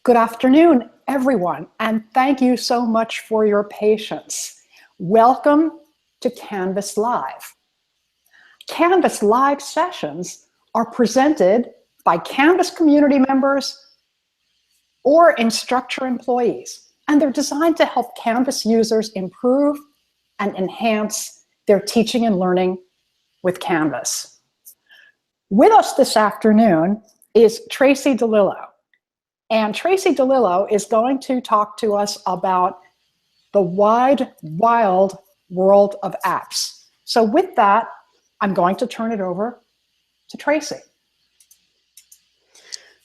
Good afternoon, everyone, and thank you so much for your patience. Welcome to Canvas Live. Canvas Live sessions are presented by Canvas community members or Instructure employees, and they're designed to help Canvas users improve and enhance their teaching and learning with Canvas. With us this afternoon is Tracy DeLillo. And Tracy DeLillo is going to talk to us about the wide, wild world of apps. So with that, I'm going to turn it over to Tracy.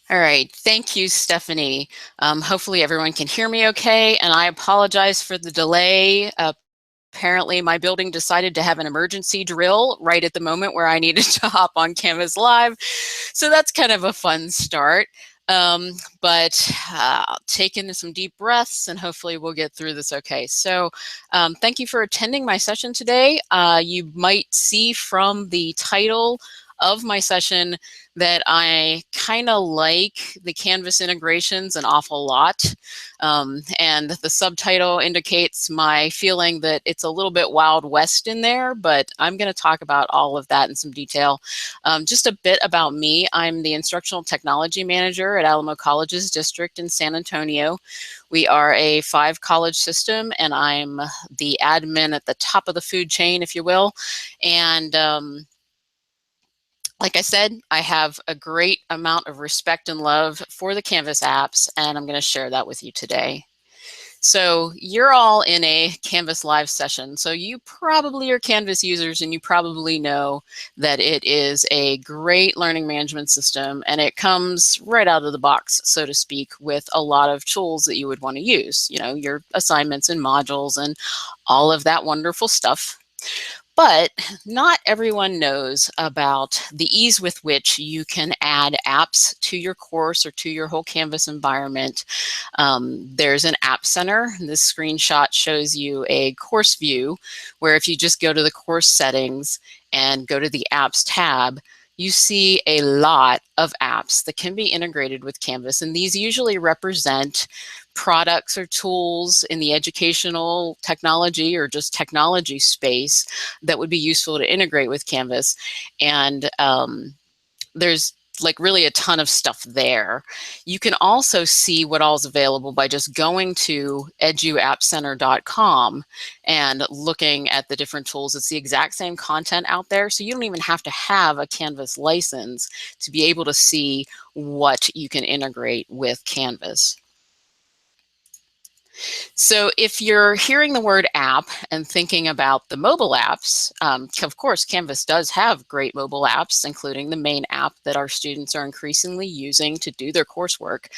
All right, thank you, Stephanie. Hopefully everyone can hear me okay, and I apologize for the delay. Apparently my building decided to have an emergency drill right at the moment where I needed to hop on Canvas Live. So that's kind of a fun start. But take in some deep breaths and hopefully we'll get through this okay. So thank you for attending my session today. You might see from the title of my session that I kind of like the Canvas integrations an awful lot. And the subtitle indicates my feeling that it's a little bit Wild West in there, but I'm going to talk about all of that in some detail. Just a bit about me. I'm the Instructional Technology Manager at Alamo College's district in San Antonio. We are a 5-college system, and I'm the admin at the top of the food chain, if you will. And like I said, I have a great amount of respect and love for the Canvas apps, and I'm going to share that with you today. So you're all in a Canvas Live session, so you probably are Canvas users and you probably know that it is a great learning management system, and it comes right out of the box, so to speak, with a lot of tools that you would want to use, you know, your assignments and modules and all of that wonderful stuff. But not everyone knows about the ease with which you can add apps to your course or to your whole Canvas environment. There's an app center. This screenshot shows you a course view where if you just go to the course settings and go to the apps tab, you see a lot of apps that can be integrated with Canvas. And these usually represent products or tools in the educational technology or just technology space that would be useful to integrate with Canvas. And there's like really a ton of stuff there. You can also see what all is available by just going to eduappcenter.com and looking at the different tools. It's the exact same content out there, so you don't even have to have a Canvas license to be able to see what you can integrate with Canvas. So if you're hearing the word app and thinking about the mobile apps, of course, Canvas does have great mobile apps, including the main app that our students are increasingly using to do their coursework.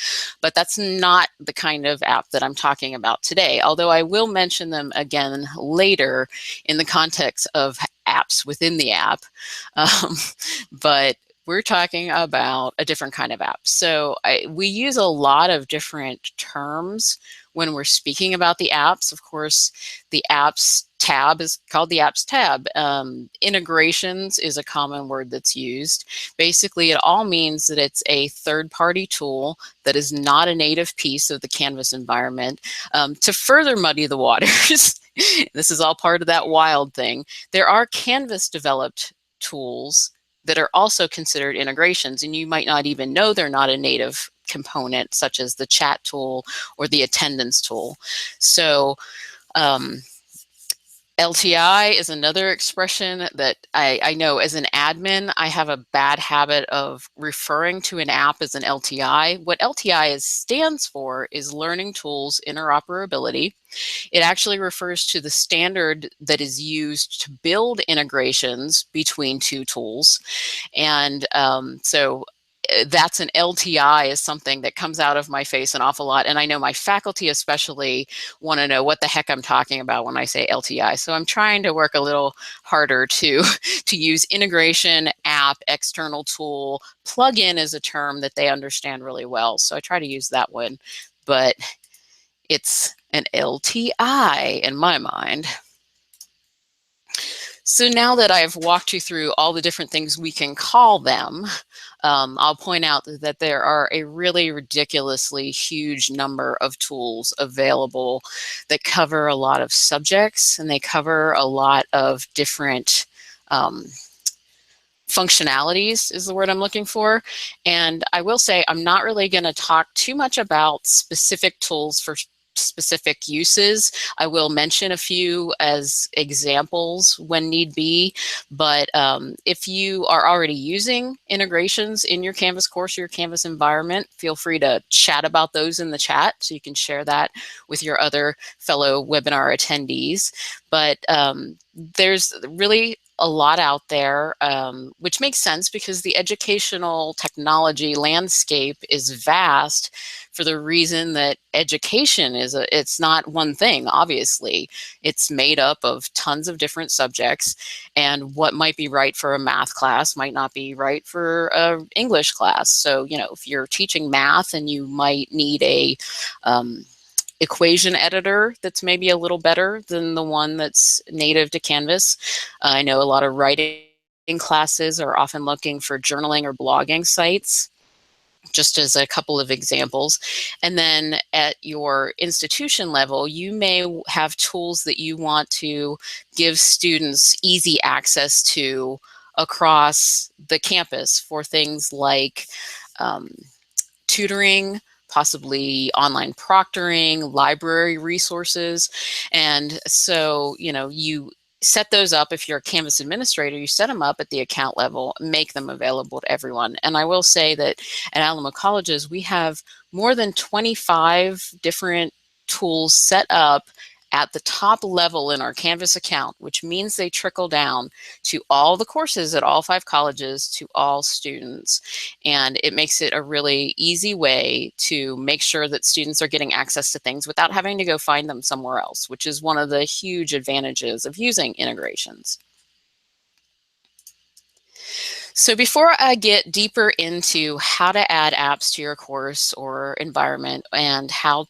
But that's not the kind of app that I'm talking about today, although I will mention them again later in the context of apps within the app. But we're talking about a different kind of app. So we use a lot of different terms when we're speaking about the apps. Of course, the apps tab is called the apps tab. Integrations is a common word that's used. Basically, it all means that it's a third-party tool that is not a native piece of the Canvas environment. To further muddy the waters, this is all part of that wild thing, there are Canvas-developed tools that are also considered integrations, and you might not even know they're not a native component, such as the chat tool or the attendance tool. So LTI is another expression that I know as an admin, I have a bad habit of referring to an app as an LTI. What LTI stands for is Learning Tools Interoperability. It actually refers to the standard that is used to build integrations between two tools. And so that's an LTI is something that comes out of my face an awful lot. And I know my faculty especially want to know what the heck I'm talking about when I say LTI. So I'm trying to work a little harder to use integration, app, external tool. Plugin is a term that they understand really well. So I try to use that one, but it's an LTI in my mind. So now that I've walked you through all the different things we can call them, I'll point out that there are a really ridiculously huge number of tools available that cover a lot of subjects, and they cover a lot of different functionalities is the word I'm looking for. And I will say I'm not really going to talk too much about specific tools for specific uses. I will mention a few as examples when need be, but if you are already using integrations in your Canvas course or your Canvas environment, feel free to chat about those in the chat so you can share that with your other fellow webinar attendees. But there's really a lot out there, which makes sense because the educational technology landscape is vast for the reason that education it's not one thing, obviously. It's made up of tons of different subjects, and what might be right for a math class might not be right for an English class. So, if you're teaching math and you might need a equation editor that's maybe a little better than the one that's native to Canvas. I know a lot of writing classes are often looking for journaling or blogging sites, just as a couple of examples. And then at your institution level, you may have tools that you want to give students easy access to across the campus for things like tutoring, possibly online proctoring, library resources. And so, you set those up. If you're a Canvas administrator, you set them up at the account level, make them available to everyone. And I will say that at Alamo Colleges, we have more than 25 different tools set up at the top level in our Canvas account, which means they trickle down to all the courses at all 5 colleges, to all students. And it makes it a really easy way to make sure that students are getting access to things without having to go find them somewhere else, which is one of the huge advantages of using integrations. So before I get deeper into how to add apps to your course or environment and how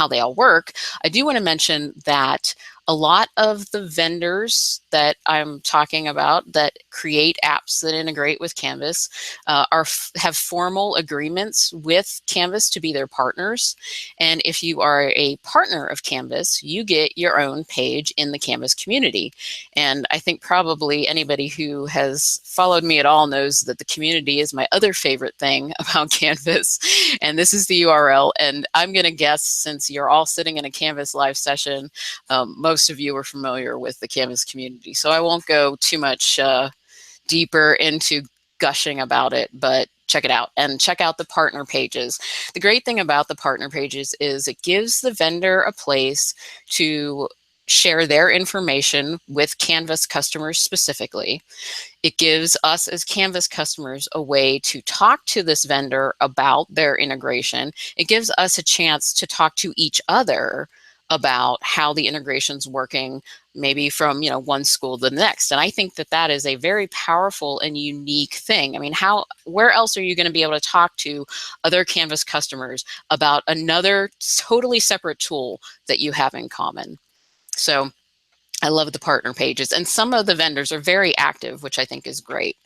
they all work, I do want to mention that a lot of the vendors that I'm talking about that create apps that integrate with Canvas have formal agreements with Canvas to be their partners. And if you are a partner of Canvas, you get your own page in the Canvas community. And I think probably anybody who has followed me at all knows that the community is my other favorite thing about Canvas. And this is the URL. And I'm going to guess, since you're all sitting in a Canvas live session, most of you are familiar with the Canvas community. So I won't go too much deeper into gushing about it, but check it out and check out the partner pages. The great thing about the partner pages is it gives the vendor a place to share their information with Canvas customers specifically. It gives us as Canvas customers a way to talk to this vendor about their integration. It gives us a chance to talk to each other about how the integration's working, maybe from one school to the next. And I think that that is a very powerful and unique thing. I mean, where else are you going to be able to talk to other Canvas customers about another totally separate tool that you have in common? So I love the partner pages, and some of the vendors are very active, which I think is great.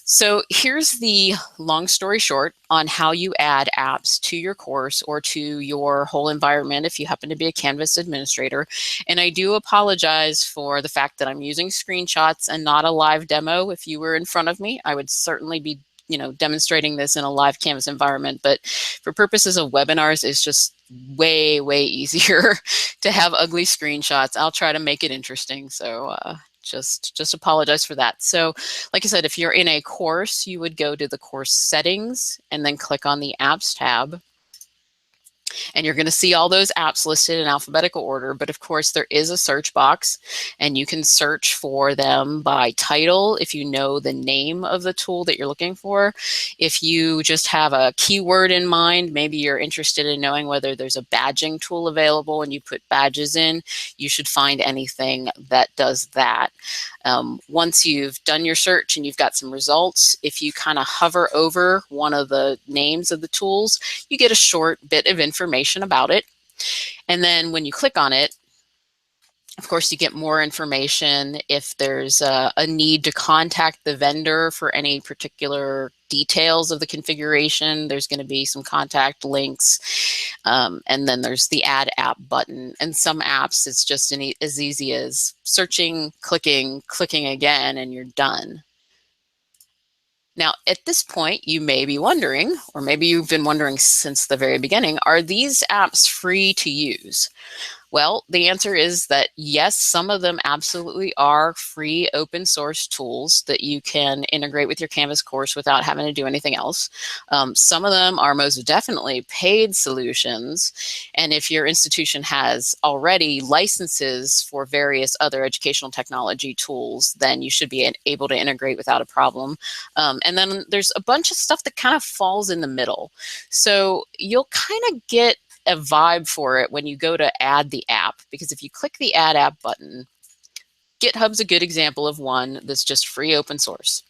So here's the long story short on how you add apps to your course or to your whole environment if you happen to be a Canvas administrator. And I do apologize for the fact that I'm using screenshots and not a live demo. If you were in front of me, I would certainly be demonstrating this in a live Canvas environment, but for purposes of webinars, it's just way, way easier to have ugly screenshots. I'll try to make it interesting. So just apologize for that. So like I said, if you're in a course, you would go to the course settings and then click on the apps tab. And you're going to see all those apps listed in alphabetical order. But of course, there is a search box, and you can search for them by title if you know the name of the tool that you're looking for. If you just have a keyword in mind, maybe you're interested in knowing whether there's a badging tool available and you put badges in, you should find anything that does that. Once you've done your search and you've got some results, if you kind of hover over one of the names of the tools, you get a short bit of information about it. And then when you click on it, Of course, you get more information if there's a need to contact the vendor for any particular details of the configuration. There's going to be some contact links. And then there's the Add App button. And some apps, it's just as easy as searching, clicking again, and you're done. Now, at this point, you may be wondering, or maybe you've been wondering since the very beginning, are these apps free to use? Well, the answer is that yes, some of them absolutely are free open source tools that you can integrate with your Canvas course without having to do anything else. Some of them are most definitely paid solutions. And if your institution has already licenses for various other educational technology tools, then you should be able to integrate without a problem. And then there's a bunch of stuff that kind of falls in the middle. So you'll kind of get a vibe for it when you go to add the app, because if you click the Add App button, GitHub's a good example of one that's just free open source.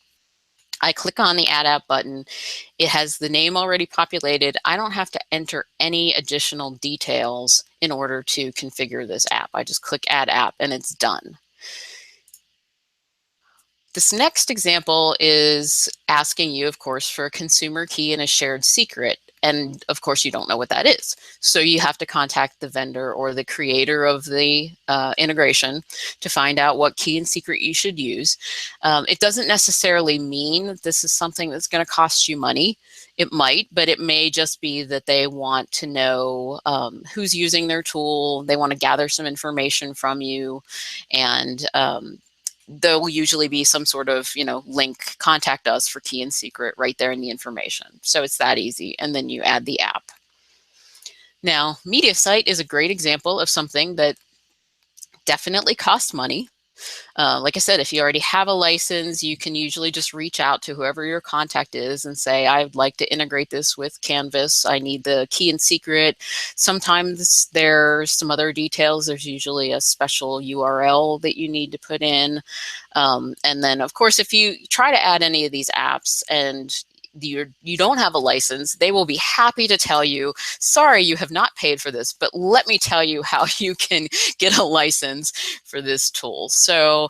I click on the Add App button. It has the name already populated. I don't have to enter any additional details in order to configure this app. I just click Add App and it's done. This next example is asking you, of course, for a consumer key and a shared secret. And of course, you don't know what that is. So you have to contact the vendor or the creator of the integration to find out what key and secret you should use. It doesn't necessarily mean that this is something that's going to cost you money. It might, but it may just be that they want to know who's using their tool. They want to gather some information from you, and there will usually be some sort of, link, contact us for key and secret right there in the information. So it's that easy. And then you add the app. Now, MediaSite is a great example of something that definitely costs money. Like I said, if you already have a license, you can usually just reach out to whoever your contact is and say, I'd like to integrate this with Canvas. I need the key and secret. Sometimes there's some other details. There's usually a special URL that you need to put in. And then, of course, if you try to add any of these apps and you don't have a license, they will be happy to tell you, sorry, you have not paid for this, but let me tell you how you can get a license for this tool. So,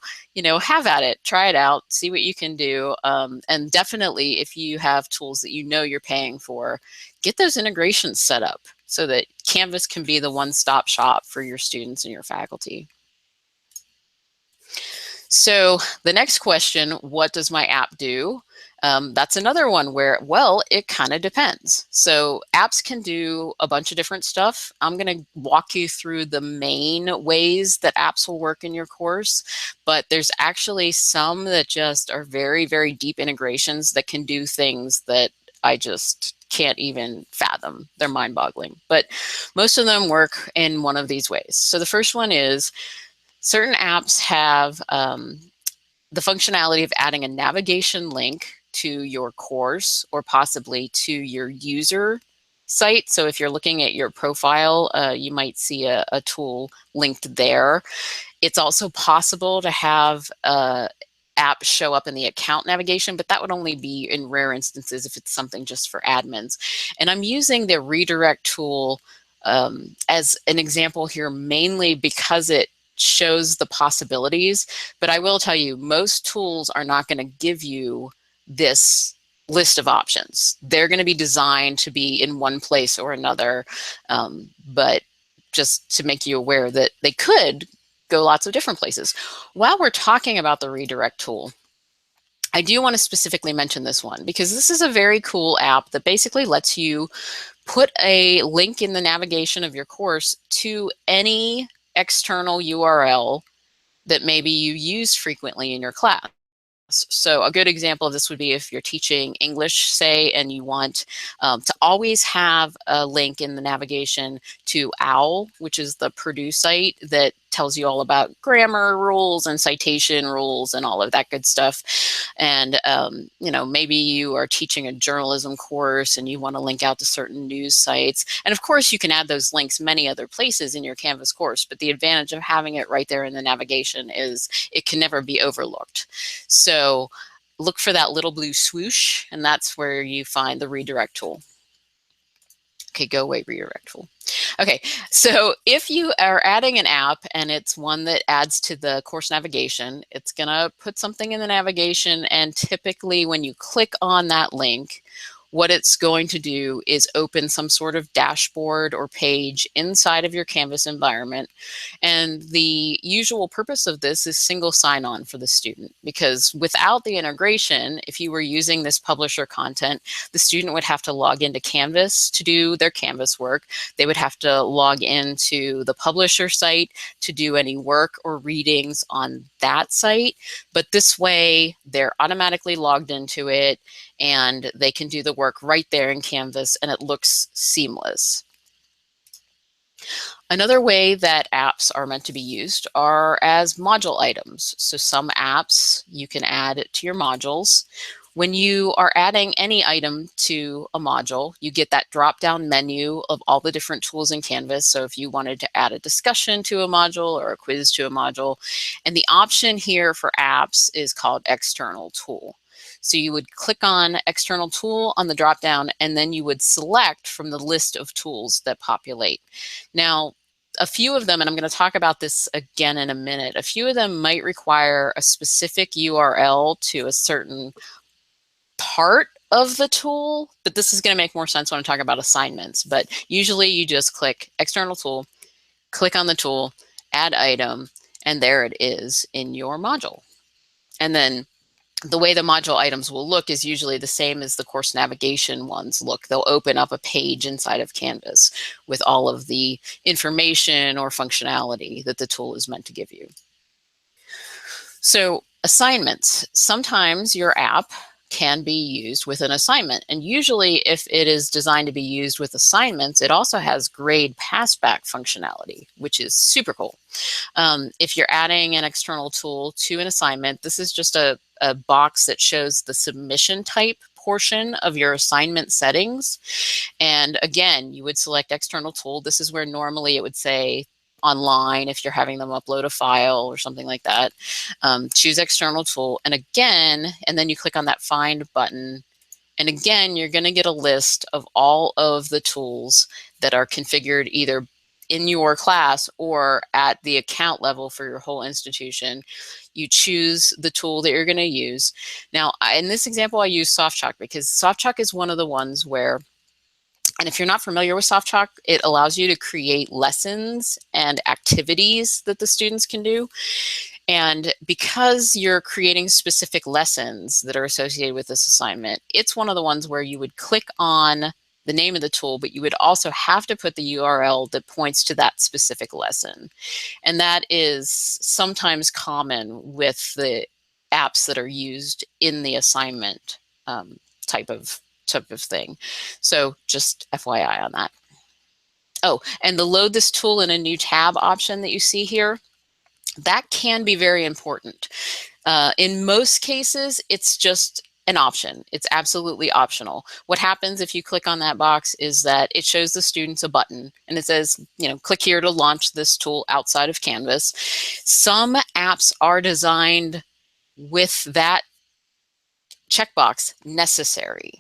have at it, try it out, see what you can do. And definitely, if you have tools that you're paying for, get those integrations set up so that Canvas can be the one-stop shop for your students and your faculty. So the next question, what does my app do? That's another one where, well, it kind of depends. So apps can do a bunch of different stuff. I'm going to walk you through the main ways that apps will work in your course, but there's actually some that just are very, very deep integrations that can do things that I just can't even fathom. They're mind-boggling, but most of them work in one of these ways. So the first one is certain apps have the functionality of adding a navigation link to your course or possibly to your user site. So if you're looking at your profile, you might see a tool linked there. It's also possible to have app show up in the account navigation, but that would only be in rare instances if it's something just for admins. And I'm using the redirect tool as an example here, mainly because it shows the possibilities. But I will tell you, most tools are not going to give you this list of options. They're going to be designed to be in one place or another, but just to make you aware that they could go lots of different places. While we're talking about the redirect tool, I do want to specifically mention this one because this is a very cool app that basically lets you put a link in the navigation of your course to any external URL that maybe you use frequently in your class. So a good example of this would be if you're teaching English, say, and you want to always have a link in the navigation to OWL, which is the Purdue site that tells you all about grammar rules and citation rules and all of that good stuff. And, maybe you are teaching a journalism course and you want to link out to certain news sites. And of course, you can add those links many other places in your Canvas course, but the advantage of having it right there in the navigation is it can never be overlooked. So look for that little blue swoosh, and that's where you find the redirect tool. Okay, go away, redirectful. Okay, so if you are adding an app and it's one that adds to the course navigation, it's gonna put something in the navigation, and typically when you click on that link, what it's going to do is open some sort of dashboard or page inside of your Canvas environment. And the usual purpose of this is single sign-on for the student, because without the integration, if you were using this publisher content, the student would have to log into Canvas to do their Canvas work. They would have to log into the publisher site to do any work or readings on that site. But this way, they're automatically logged into it and they can do the work right there in Canvas, and it looks seamless. Another way that apps are meant to be used are as module items. So some apps you can add to your modules. When you are adding any item to a module, you get that drop-down menu of all the different tools in Canvas. So if you wanted to add a discussion to a module or a quiz to a module, and the option here for apps is called External Tool. So you would click on External Tool on the drop-down, and then you would select from the list of tools that populate. Now, a few of them, and I'm going to talk about this again in a minute, a few of them might require a specific URL to a certain part of the tool, but this is going to make more sense when I'm talking about assignments. But usually you just click External Tool, click on the tool, add item, and there it is in your module. And then the way the module items will look is usually the same as the course navigation ones look. They'll open up a page inside of Canvas with all of the information or functionality that the tool is meant to give you. So assignments. Sometimes your app can be used with an assignment. And usually if it is designed to be used with assignments, it also has grade passback functionality, which is super cool. If you're adding an external tool to an assignment, this is just a box that shows the submission type portion of your assignment settings. And again, you would select external tool. This is where normally it would say online if you're having them upload a file or something like that. Choose external tool, and again, and then you click on that find button. And again, you're going to get a list of all of the tools that are configured either in your class or at the account level for your whole institution. You choose the tool that you're going to use. Now, in this example, I use SoftChalk because SoftChalk is one of the ones where, and if you're not familiar with SoftChalk, it allows you to create lessons and activities that the students can do. And because you're creating specific lessons that are associated with this assignment, it's one of the ones where you would click on the name of the tool, but you would also have to put the URL that points to that specific lesson. And that is sometimes common with the apps that are used in the assignment type of thing. So just FYI on that. Oh, and the load this tool in a new tab option that you see here, that can be very important. In most cases, it's just an option. It's absolutely optional. What happens if you click on that box is that it shows the students a button and it says, you know, click here to launch this tool outside of Canvas. Some apps are designed with that checkbox necessary.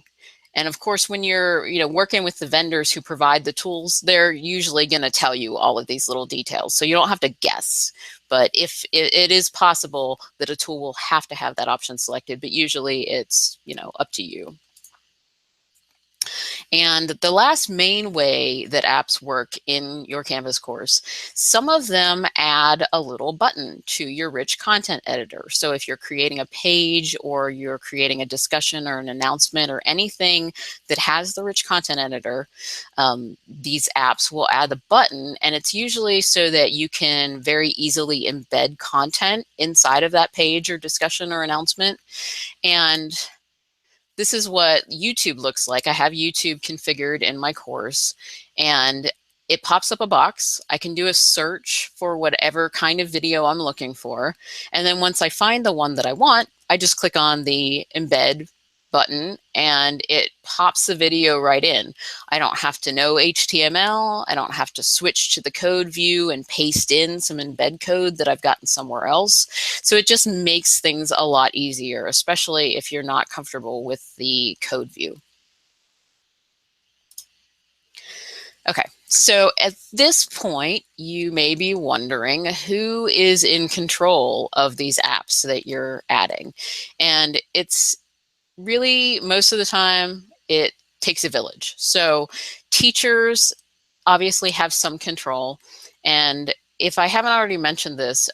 And of course, when you're working with the vendors who provide the tools, they're usually going to tell you all of these little details. So you don't have to guess. But if it is possible that a tool will have to have that option selected, but usually it's up to you. And the last main way that apps work in your Canvas course, some of them add a little button to your rich content editor. So if you're creating a page or you're creating a discussion or an announcement or anything that has the rich content editor, these apps will add the button, and it's usually so that you can very easily embed content inside of that page or discussion or announcement. And this is what YouTube looks like. I have YouTube configured in my course, and it pops up a box. I can do a search for whatever kind of video I'm looking for. And then once I find the one that I want, I just click on the embed button and it pops the video right in. I don't have to know HTML. I don't have to switch to the code view and paste in some embed code that I've gotten somewhere else. So it just makes things a lot easier, especially if you're not comfortable with the code view. Okay, so at this point, you may be wondering who is in control of these apps that you're adding. And it's really, most of the time, it takes a village. So teachers obviously have some control. And if I haven't already mentioned this,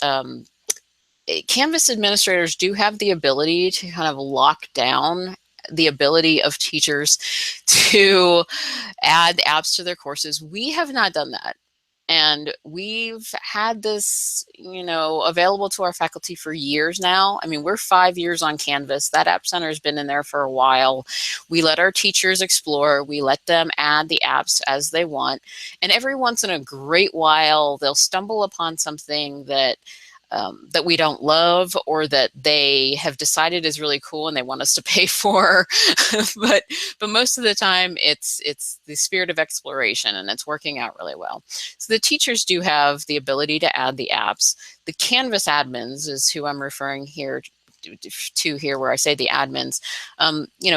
Canvas administrators do have the ability to kind of lock down the ability of teachers to add apps to their courses. We have not done that. And we've had this, available to our faculty for years now. I mean, we're 5 years on Canvas. That App Center has been in there for a while. We let our teachers explore. We let them add the apps as they want. And every once in a great while, they'll stumble upon something that we don't love, or that they have decided is really cool and they want us to pay for. but most of the time it's the spirit of exploration, and it's working out really well. So the teachers do have the ability to add the apps. The Canvas admins is who I'm referring here to here, where I say the admins.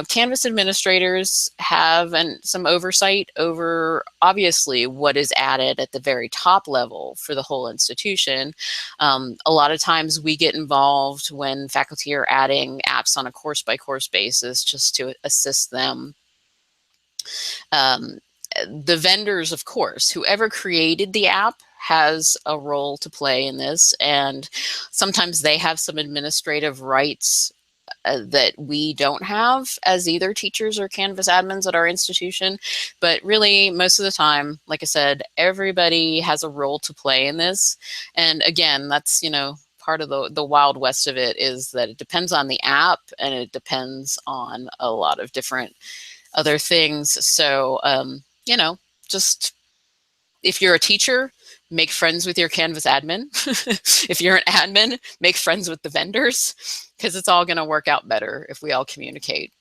Canvas administrators have some oversight over, obviously, what is added at the very top level for the whole institution. A lot of times we get involved when faculty are adding apps on a course-by-course basis, just to assist them. The vendors, of course, whoever created the app has a role to play in this, and sometimes they have some administrative rights that we don't have as either teachers or Canvas admins at our institution. But really, most of the time, like I said, everybody has a role to play in this. And again, that's, part of the wild west of it, is that it depends on the app, and it depends on a lot of different other things. So, just, if you're a teacher, make friends with your Canvas admin. If you're an admin, make friends with the vendors, because it's all going to work out better if we all communicate.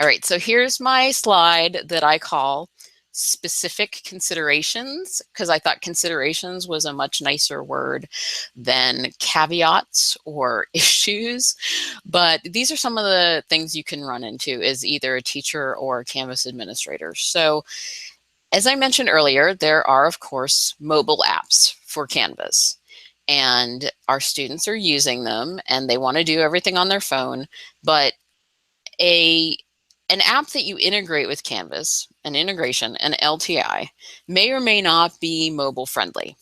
All right, so here's my slide that I call specific considerations, because I thought considerations was a much nicer word than caveats or issues. But these are some of the things you can run into as either a teacher or a Canvas administrator. So as I mentioned earlier, there are, of course, mobile apps for Canvas, and our students are using them, and they want to do everything on their phone. But an app that you integrate with Canvas, an integration, an LTI, may or may not be mobile friendly.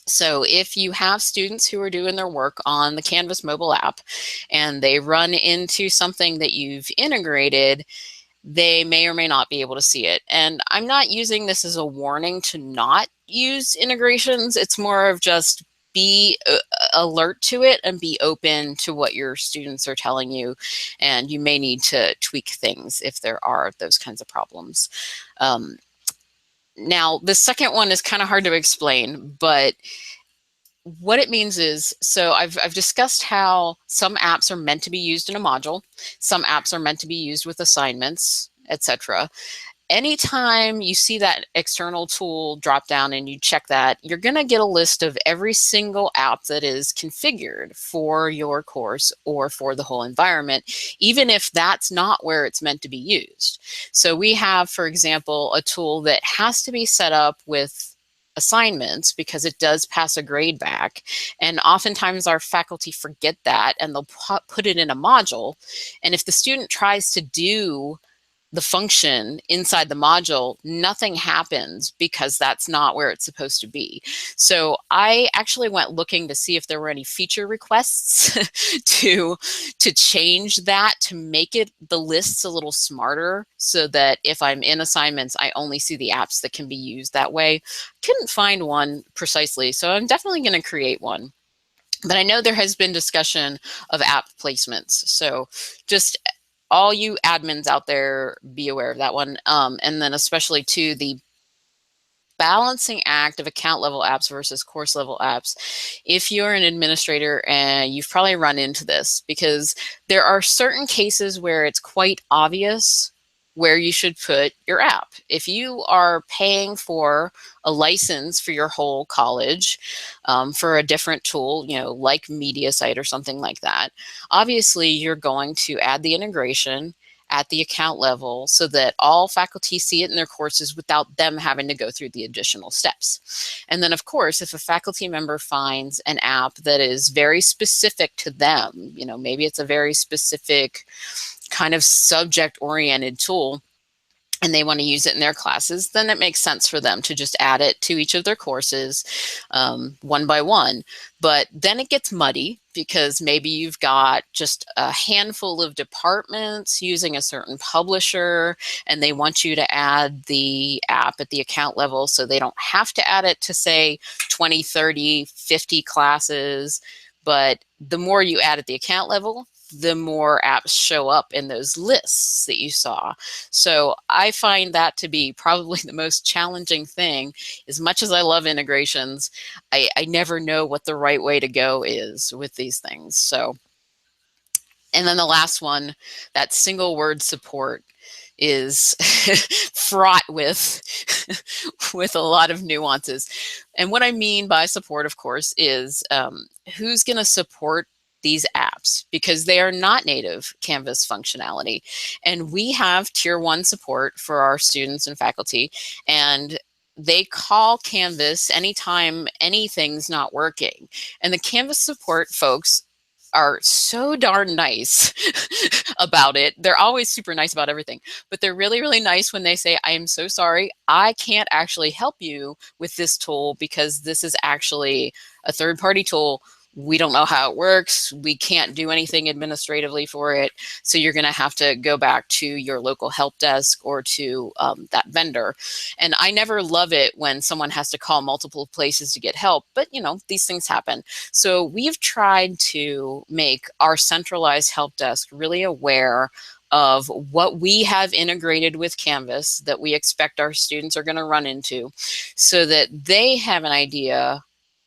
So if you have students who are doing their work on the Canvas mobile app and they run into something that you've integrated, they may or may not be able to see it. And I'm not using this as a warning to not use integrations. It's more of just be alert to it and be open to what your students are telling you. And you may need to tweak things if there are those kinds of problems. Now, the second one is kind of hard to explain, but what it means is, so I've discussed how some apps are meant to be used in a module, some apps are meant to be used with assignments, etc. Anytime you see that external tool drop down and you check that, you're going to get a list of every single app that is configured for your course or for the whole environment, even if that's not where it's meant to be used. So we have, for example, a tool that has to be set up with assignments because it does pass a grade back. And oftentimes our faculty forget that and they'll put it in a module. And if the student tries to do the function inside the module, nothing happens because that's not where it's supposed to be. So I actually went looking to see if there were any feature requests to change that, to make it the lists a little smarter, so that if I'm in assignments, I only see the apps that can be used that way. Couldn't find one precisely, so I'm definitely going to create one. But I know there has been discussion of app placements. So just all you admins out there, be aware of that one. And then especially to the balancing act of account level apps versus course level apps. If you're an administrator, and you've probably run into this, because there are certain cases where it's quite obvious where you should put your app. If you are paying for a license for your whole college for a different tool, like MediaSite or something like that, obviously you're going to add the integration, at the account level so that all faculty see it in their courses without them having to go through the additional steps. And then, of course, if a faculty member finds an app that is very specific to them, maybe it's a very specific kind of subject-oriented tool, and they want to use it in their classes, then it makes sense for them to just add it to each of their courses one by one. But then it gets muddy because maybe you've got just a handful of departments using a certain publisher, and they want you to add the app at the account level so they don't have to add it to, say, 20, 30, 50 classes. But the more you add at the account level, the more apps show up in those lists that you saw. So I find that to be probably the most challenging thing. As much as I love integrations, I never know what the right way to go is with these things. So, and then the last one, that single word support, is fraught with a lot of nuances. And what I mean by support, of course, is who's going to support these apps, because they are not native Canvas functionality. And we have tier 1 support for our students and faculty, and they call Canvas anytime anything's not working. And the Canvas support folks are so darn nice about it. They're always super nice about everything, but they're really, really nice when they say, I am so sorry, I can't actually help you with this tool because this is actually a third-party tool. We don't know how it works. We can't do anything administratively for it. So you're going to have to go back to your local help desk or to that vendor. And I never love it when someone has to call multiple places to get help, but these things happen. So we've tried to make our centralized help desk really aware of what we have integrated with Canvas that we expect our students are going to run into, so that they have an idea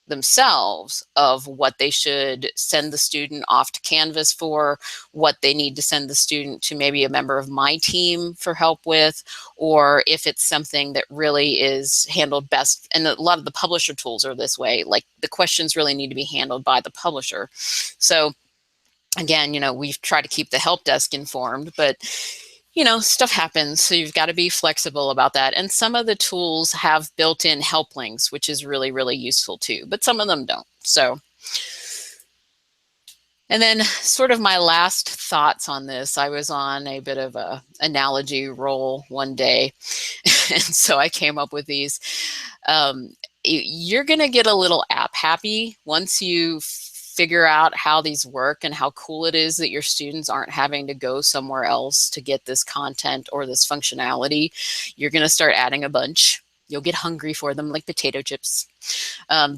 themselves of what they should send the student off to Canvas for, what they need to send the student to maybe a member of my team for help with, or if it's something that really is handled best. And a lot of the publisher tools are this way, like the questions really need to be handled by the publisher. So again, we've tried to keep the help desk informed, but stuff happens, so you've got to be flexible about that. And some of the tools have built-in help links, which is really, really useful too, but some of them don't. So, and then sort of my last thoughts on this, I was on a bit of a analogy roll one day, and so I came up with these. You're going to get a little app happy once you figure out how these work and how cool it is that your students aren't having to go somewhere else to get this content or this functionality. You're going to start adding a bunch. You'll get hungry for them like potato chips.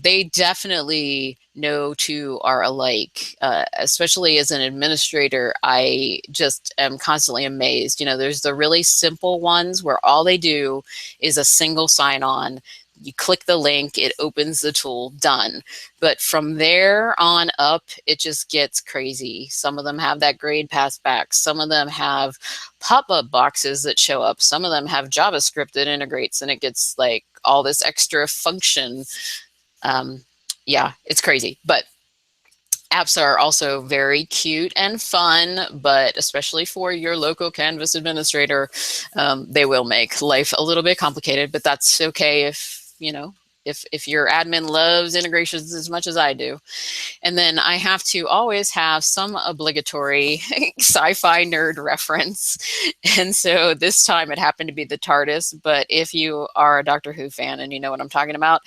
They definitely no two are alike, especially as an administrator. I just am constantly amazed. There's the really simple ones where all they do is a single sign-on. You click the link, it opens the tool, done. But from there on up, it just gets crazy. Some of them have that grade pass back. Some of them have pop-up boxes that show up. Some of them have JavaScript that integrates, and it gets like all this extra function. Yeah, it's crazy. But apps are also very cute and fun, but especially for your local Canvas administrator, they will make life a little bit complicated, but that's okay if your admin loves integrations as much as I do. And then I have to always have some obligatory sci-fi nerd reference. And so this time it happened to be the TARDIS, but if you are a Doctor Who fan and you know what I'm talking about,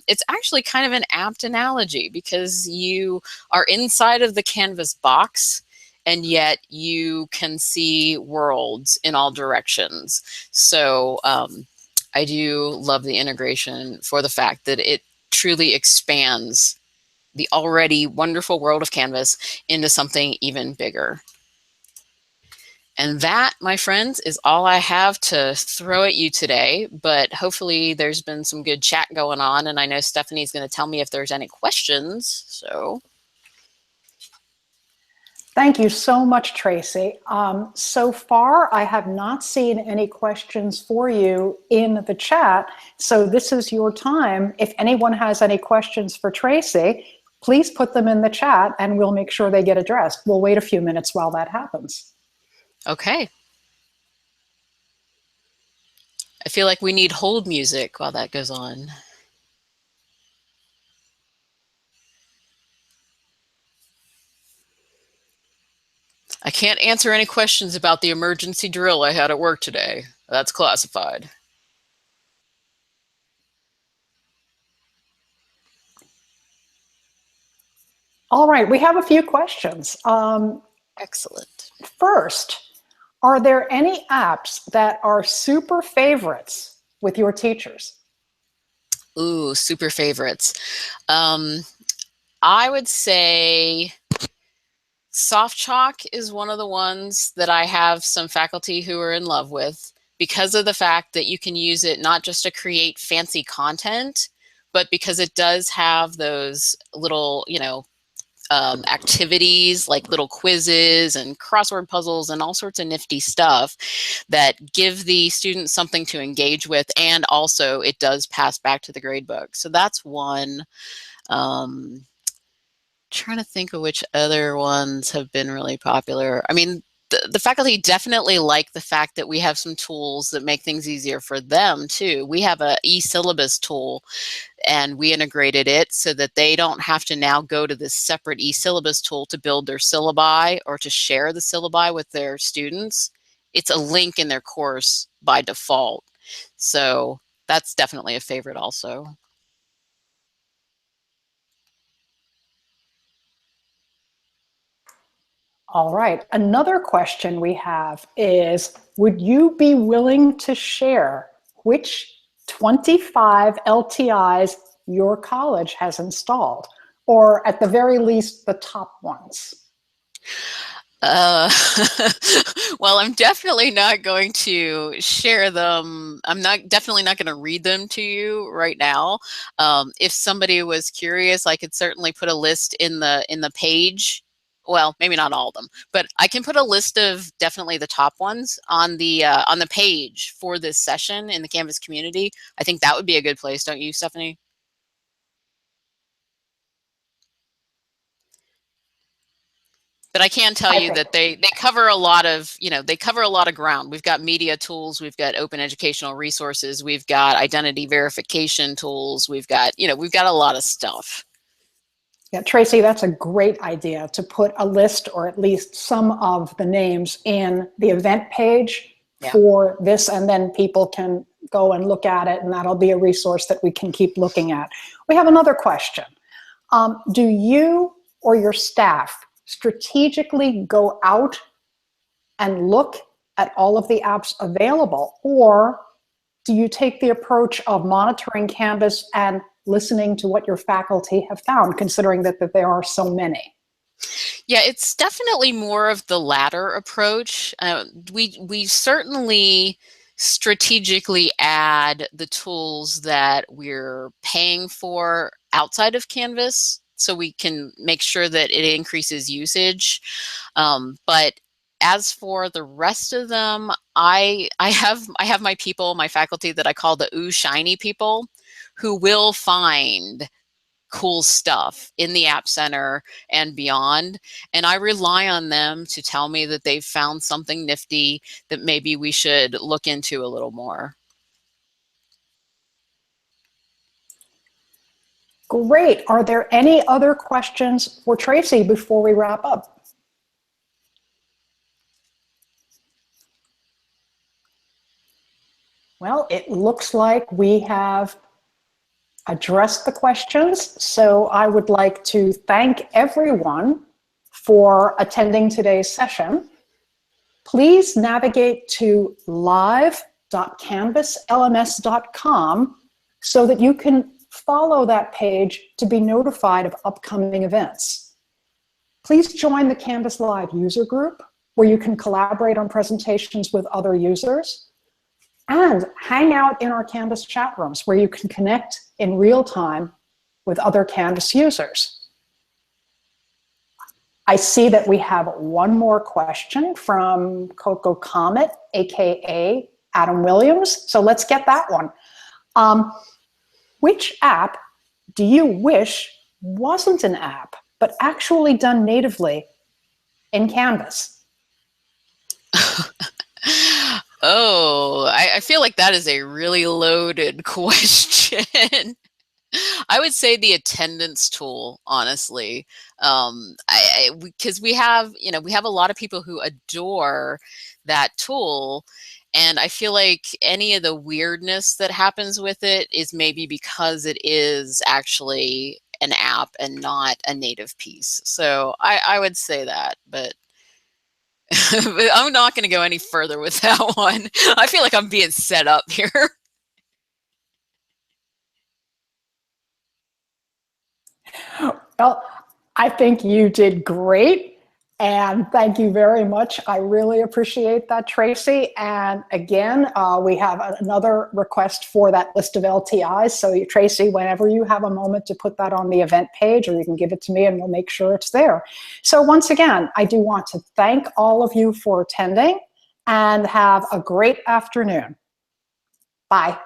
it's actually kind of an apt analogy, because you are inside of the Canvas box, and yet you can see worlds in all directions. So I do love the integration for the fact that it truly expands the already wonderful world of Canvas into something even bigger. And that, my friends, is all I have to throw at you today, but hopefully there's been some good chat going on, and I know Stephanie's going to tell me if there's any questions, so. Thank you so much, Tracy. So far, I have not seen any questions for you in the chat, so this is your time. If anyone has any questions for Tracy, please put them in the chat and we'll make sure they get addressed. We'll wait a few minutes while that happens. Okay. I feel like we need hold music while that goes on. I can't answer any questions about the emergency drill I had at work today. That's classified. All right, we have a few questions. Excellent. First, are there any apps that are super favorites with your teachers? Ooh, super favorites. I would say Soft Chalk is one of the ones that I have some faculty who are in love with because of the fact that you can use it not just to create fancy content, but because it does have those little, activities like little quizzes and crossword puzzles and all sorts of nifty stuff that give the students something to engage with, and also it does pass back to the gradebook. So that's one. Trying to think of which other ones have been really popular. I mean, the faculty definitely like the fact that we have some tools that make things easier for them too. We have a e-syllabus tool, and we integrated it so that they don't have to now go to this separate e-syllabus tool to build their syllabi or to share the syllabi with their students. It's a link in their course by default. So that's definitely a favorite also. All right, another question we have is, would you be willing to share which 25 LTIs your college has installed, or at the very least, the top ones? Uh, well, I'm definitely not going to share them. I'm definitely not going to read them to you right now. If somebody was curious, I could certainly put a list in the page. Well, maybe not all of them, but I can put a list of definitely the top ones on the page for this session in the Canvas community. I think that would be a good place, don't you, Stephanie? But I can tell you that they cover a lot of, they cover a lot of ground. We've got media tools, we've got open educational resources, we've got identity verification tools, we've got a lot of stuff. Yeah, Tracy, that's a great idea to put a list or at least some of the names in the event page for this, and then people can go and look at it, and that'll be a resource that we can keep looking at. We have another question. Do you or your staff strategically go out and look at all of the apps available, or do you take the approach of monitoring Canvas and listening to what your faculty have found, considering that there are so many? Yeah, it's definitely more of the latter approach. We certainly strategically add the tools that we're paying for outside of Canvas, so we can make sure that it increases usage. But as for the rest of them, I have my people, my faculty that I call the ooh shiny people, who will find cool stuff in the App Center and beyond. And I rely on them to tell me that they've found something nifty that maybe we should look into a little more. Great. Are there any other questions for Tracy before we wrap up? Well, it looks like we have addressed the questions. So I would like to thank everyone for attending today's session. Please navigate to live.canvaslms.com so that you can follow that page to be notified of upcoming events. Please join the Canvas Live user group, where you can collaborate on presentations with other users, and hang out in our Canvas chat rooms, where you can connect in real time with other Canvas users. I see that we have one more question from Coco Comet, aka Adam Williams. So let's get that one. Which app do you wish wasn't an app, but actually done natively in Canvas? Oh, I feel like that is a really loaded question. I would say the attendance tool, honestly. Because we have, we have a lot of people who adore that tool. And I feel like any of the weirdness that happens with it is maybe because it is actually an app and not a native piece. So I would say that, but but I'm not going to go any further with that one. I feel like I'm being set up here. Well, I think you did great. And thank you very much. I really appreciate that, Tracy. And again, we have another request for that list of LTIs. So Tracy, whenever you have a moment to put that on the event page, or you can give it to me and we'll make sure it's there. So once again, I do want to thank all of you for attending and have a great afternoon. Bye.